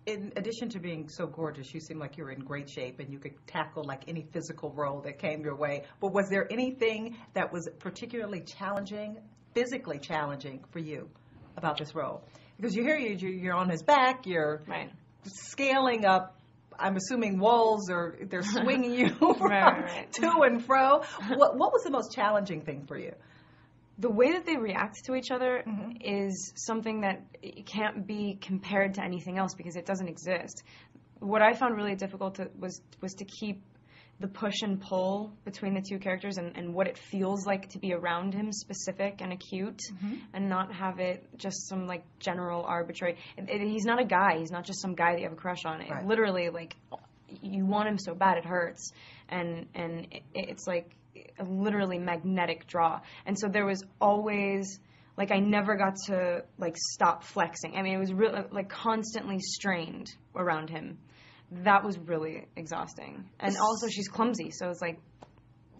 in addition to being so gorgeous, you seem like you're in great shape and you could tackle like any physical role that came your way. But was there anything that was particularly challenging, physically challenging for you about this role? Because you're on his back, you're scaling up, I'm assuming walls, or they're swinging you to and fro. What was the most challenging thing for you? The way that they react to each other is something that can't be compared to anything else because it doesn't exist. What I found really difficult was to keep the push and pull between the two characters and what it feels like to be around him specific and acute and not have it just some like general arbitrary. He's not a guy. He's not just some guy that you have a crush on. Right. Literally, like, you want him so bad it hurts. And it's like a literally magnetic draw. And so there was always, like, I never got to, like, stop flexing. I mean, it was really, like, constantly strained around him. That was really exhausting. And also she's clumsy, so it's like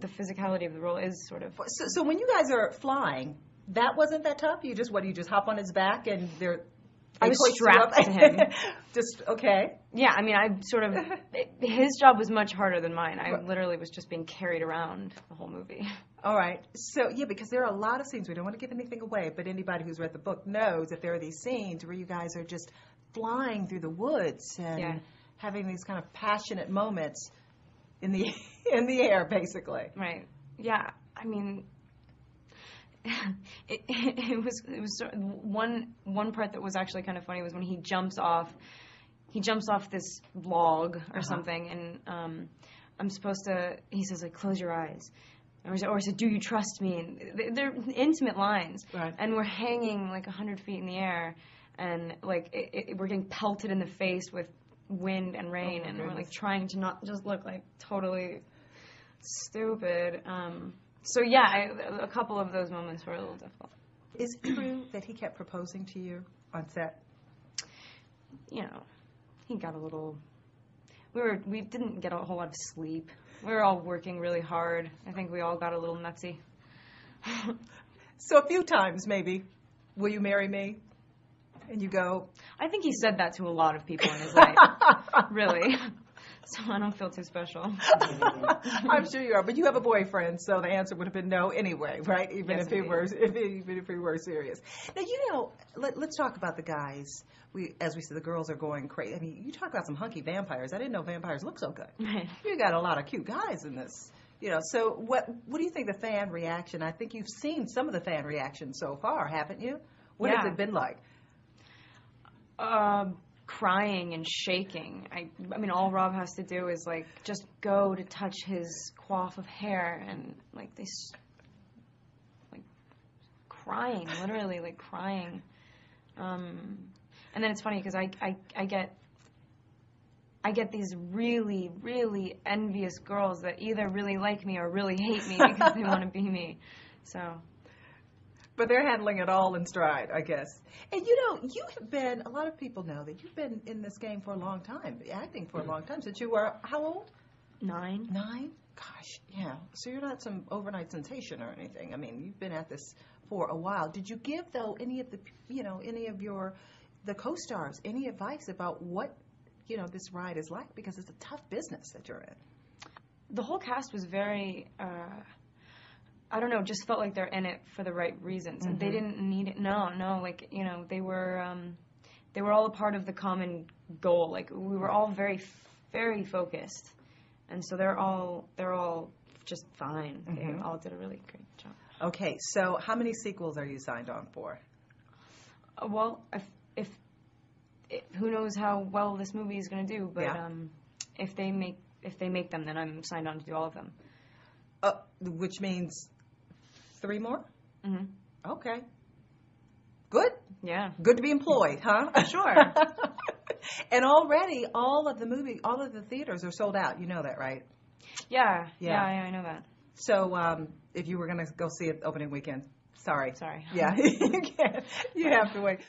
the physicality of the role is sort of... So when you guys are flying, that wasn't that tough? You just hop on his back and I was strapped to him. Just, okay. Yeah, I mean, his job was much harder than mine. I literally was just being carried around the whole movie. All right. So, yeah, because there are a lot of scenes, we don't want to give anything away, but anybody who's read the book knows that there are these scenes where you guys are just flying through the woods and having these kind of passionate moments in the air, basically. Right. Yeah. I mean, it was one part that was actually kind of funny was when he jumps off this log or something, and I'm supposed to, he says, like, close your eyes. Or I said, do you trust me? And they're intimate lines. Right. And we're hanging like 100 feet in the air, and like we're getting pelted in the face with wind and rain, and we're like trying to not just look like totally stupid. So yeah, a couple of those moments were a little difficult. Is it true that he kept proposing to you on set? You know, he got a little... We didn't get a whole lot of sleep. We were all working really hard. I think we all got a little nutsy. So a few times, maybe, will you marry me? And you go... I think he said that to a lot of people in his life. Really. So I don't feel too special. I'm sure you are, but you have a boyfriend, so the answer would have been no anyway, right? Even if he were serious. Now, you know, let's talk about the guys. As we said, the girls are going crazy. I mean, you talk about some hunky vampires. I didn't know vampires look so good. Right. You got a lot of cute guys in this. You know, so what do you think the fan reaction? I think you've seen some of the fan reaction so far, haven't you? What has it been like? Crying and shaking. I mean, all Rob has to do is, like, just go to touch his coif of hair, and, like, crying, literally, like, crying. And then it's funny because I get these really, really envious girls that either really like me or really hate me because they want to be me. So... But they're handling it all in stride, I guess. And, you know, you have been, a lot of people know that you've been in this game for a long time, acting for a long time, since you were, how old? 9. 9? Gosh, yeah. So you're not some overnight sensation or anything. I mean, you've been at this for a while. Did you give, though, any of the co-stars any advice about what, you know, this ride is like? Because it's a tough business that you're in. The whole cast was very... I don't know, just felt like they're in it for the right reasons. Mm-hmm. They didn't need it. No, like, you know, they were all a part of the common goal. Like, we were all very, very focused. And so they're all just fine. Mm-hmm. They all did a really great job. Okay, so how many sequels are you signed on for? Well, if who knows how well this movie is going to do, but if they make them, then I'm signed on to do all of them. Which means 3 more? Mm-hmm. Okay. Good? Yeah. Good to be employed, huh? Sure. And already all of the theaters are sold out. You know that, right? Yeah, I know that. So if you were going to go see it opening weekend, sorry. Sorry. Yeah, you can't. You have to wait.